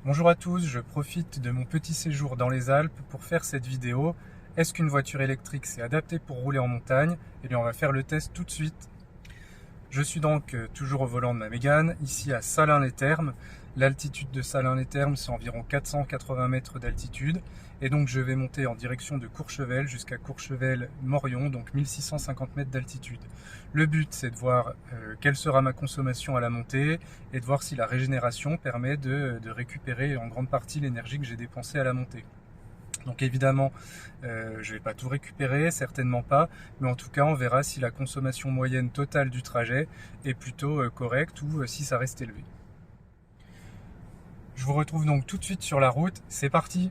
Bonjour à tous, je profite de mon petit séjour dans les Alpes pour faire cette vidéo. Est-ce qu'une voiture électrique s'est adaptée pour rouler en montagne? Eh bien on va faire le test tout de suite. Je suis donc toujours au volant de ma Mégane, ici à Salins-les-Thermes. L'altitude de Salins-les-Thermes c'est environ 480 mètres d'altitude. Et donc je vais monter en direction de Courchevel jusqu'à Courchevel-Morion, donc 1650 mètres d'altitude. Le but c'est de voir quelle sera ma consommation à la montée et de voir si la régénération permet de récupérer en grande partie l'énergie que j'ai dépensée à la montée. Donc évidemment, je ne vais pas tout récupérer, certainement pas, mais en tout cas on verra si la consommation moyenne totale du trajet est plutôt correcte ou si ça reste élevé. Je vous retrouve donc tout de suite sur la route, c'est parti!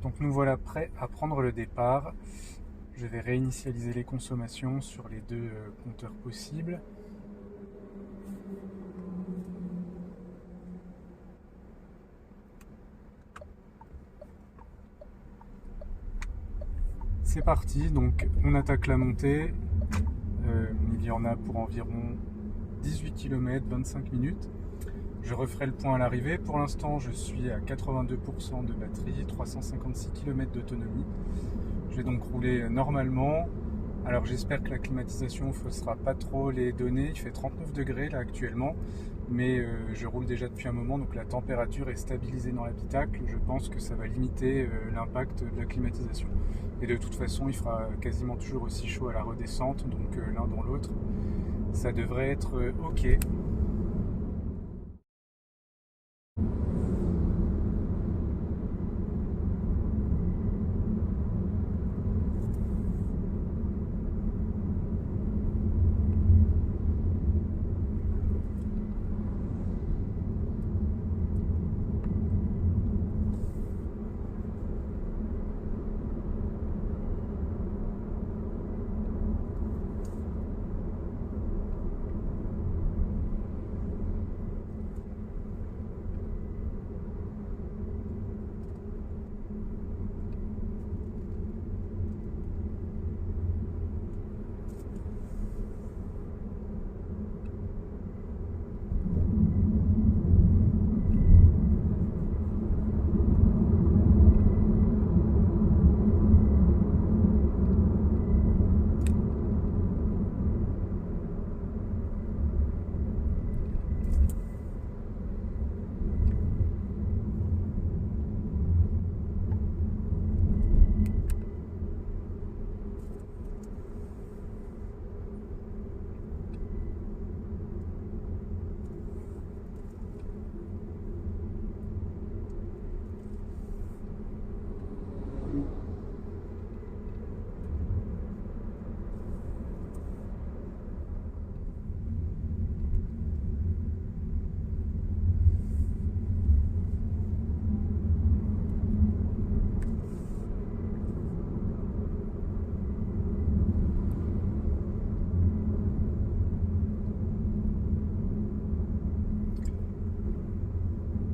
Donc nous voilà prêts à prendre le départ. Je vais réinitialiser les consommations sur les deux compteurs possibles. C'est parti, donc on attaque la montée. Il y en a pour environ 18 km, 25 minutes. Je referai le point à l'arrivée. Pour l'instant, je suis à 82% de batterie, 356 km d'autonomie. Je vais donc rouler normalement. Alors j'espère que la climatisation ne faussera pas trop les données. Il fait 39 degrés là actuellement, mais je roule déjà depuis un moment, donc la température est stabilisée dans l'habitacle. Je pense que ça va limiter l'impact de la climatisation. Et de toute façon, il fera quasiment toujours aussi chaud à la redescente, donc l'un dans l'autre, ça devrait être ok.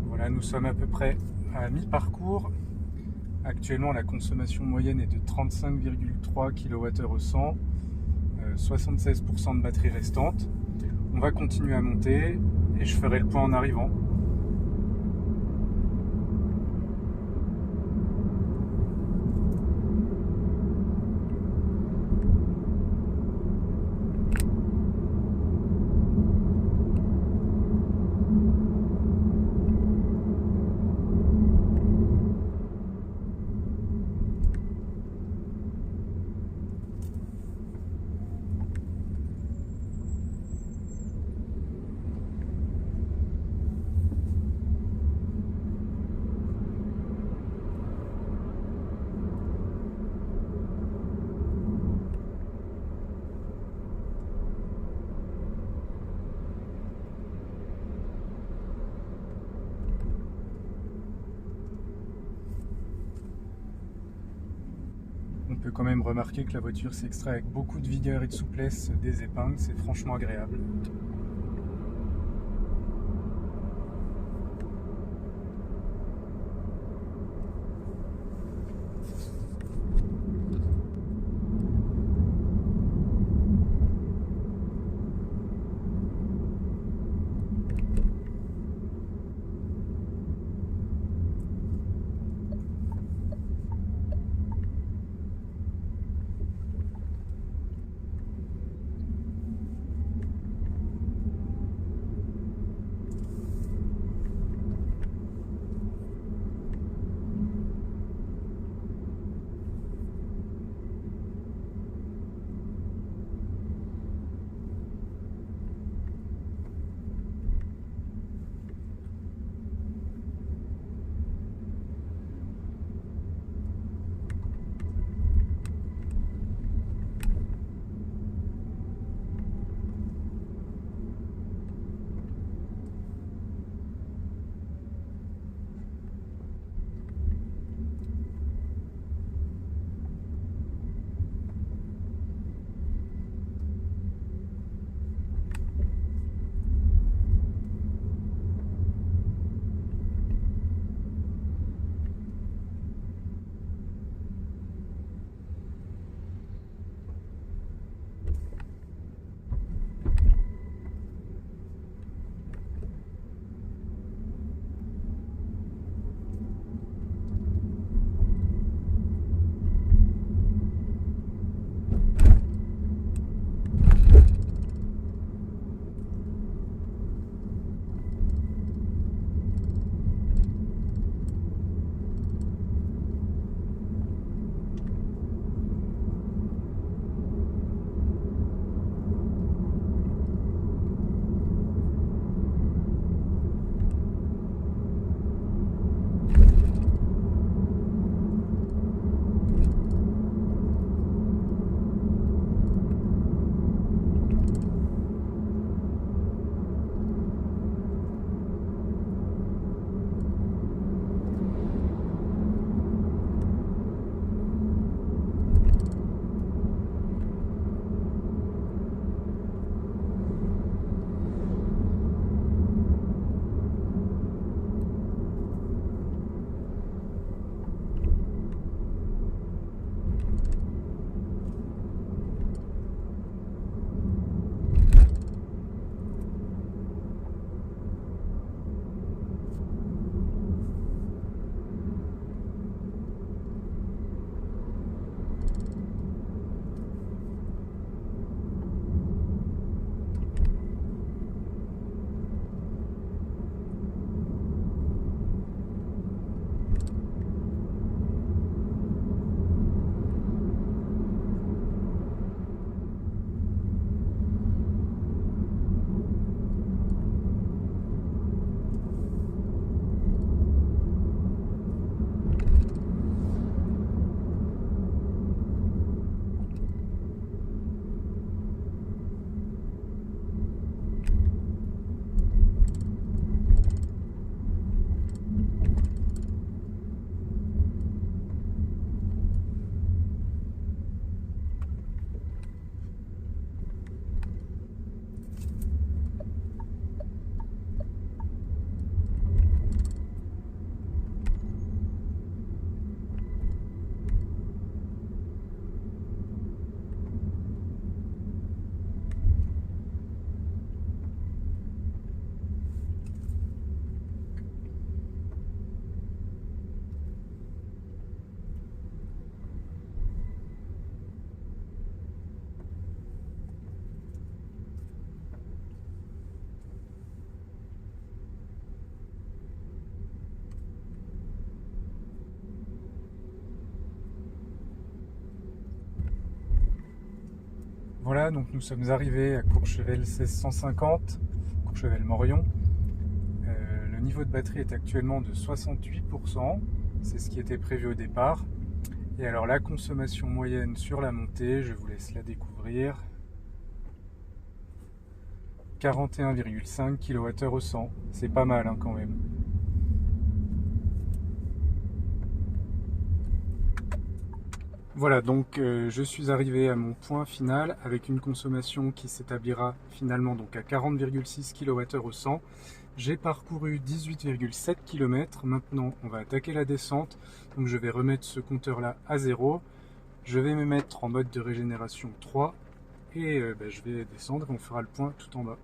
Voilà, nous sommes à peu près à mi-parcours. Actuellement, la consommation moyenne est de 35,3 kWh au 100, 76% de batterie restante. On va continuer à monter et je ferai le point en arrivant. On peut quand même remarquer que la voiture s'extrait avec beaucoup de vigueur et de souplesse des épingles, c'est franchement agréable. Voilà, donc nous sommes arrivés à Courchevel 1650, Courchevel-Morion. Le niveau de batterie est actuellement de 68%, c'est ce qui était prévu au départ. Et alors la consommation moyenne sur la montée, je vous laisse la découvrir. 41,5 kWh au 100, c'est pas mal hein, quand même. Voilà, donc je suis arrivé à mon point final avec une consommation qui s'établira finalement donc à 40,6 kWh au 100. J'ai parcouru 18,7 km. Maintenant, on va attaquer la descente. Donc je vais remettre ce compteur là à 0. Je vais me mettre en mode de régénération 3 et je vais descendre et on fera le point tout en bas.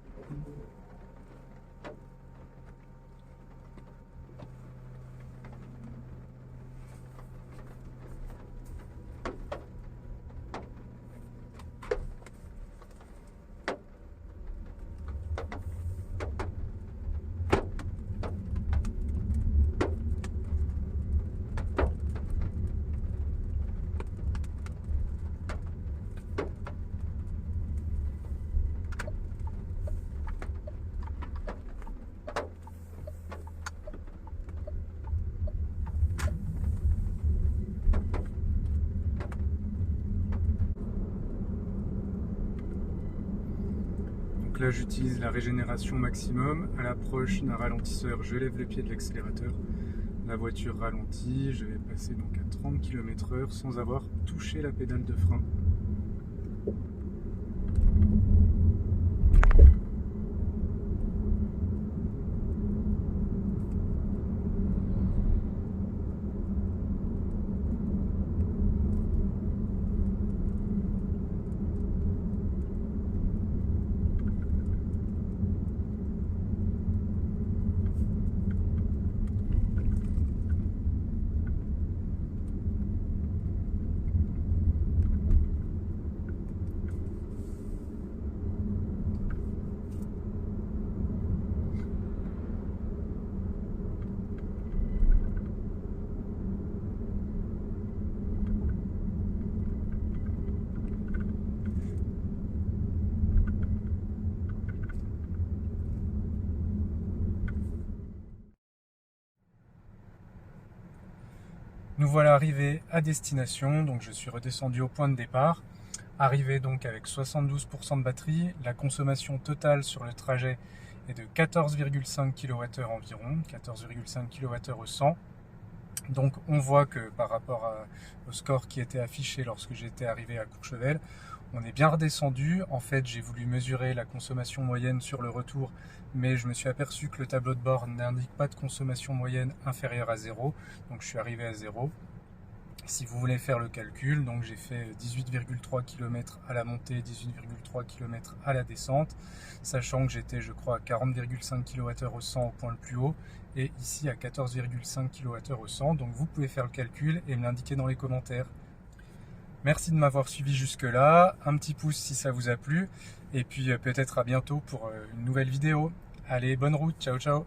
Donc là j'utilise la régénération maximum. À l'approche d'un ralentisseur, je lève le pied de l'accélérateur. La voiture ralentit, je vais passer donc à 30 km/h sans avoir touché la pédale de frein. Nous voilà arrivés à destination, donc je suis redescendu au point de départ. Arrivé donc avec 72% de batterie, la consommation totale sur le trajet est de 14,5 kWh environ, 14,5 kWh au 100. Donc on voit que par rapport au score qui était affiché lorsque j'étais arrivé à Courchevel, on est bien redescendu. En fait, j'ai voulu mesurer la consommation moyenne sur le retour, mais je me suis aperçu que le tableau de bord n'indique pas de consommation moyenne inférieure à 0. Donc je suis arrivé à 0. Si vous voulez faire le calcul, donc j'ai fait 18,3 km à la montée, 18,3 km à la descente, sachant que j'étais, je crois, à 40,5 kWh au 100 au point le plus haut, et ici à 14,5 kWh au 100. Donc vous pouvez faire le calcul et me l'indiquer dans les commentaires. Merci de m'avoir suivi jusque-là, un petit pouce si ça vous a plu, et puis peut-être à bientôt pour une nouvelle vidéo. Allez, bonne route, ciao ciao.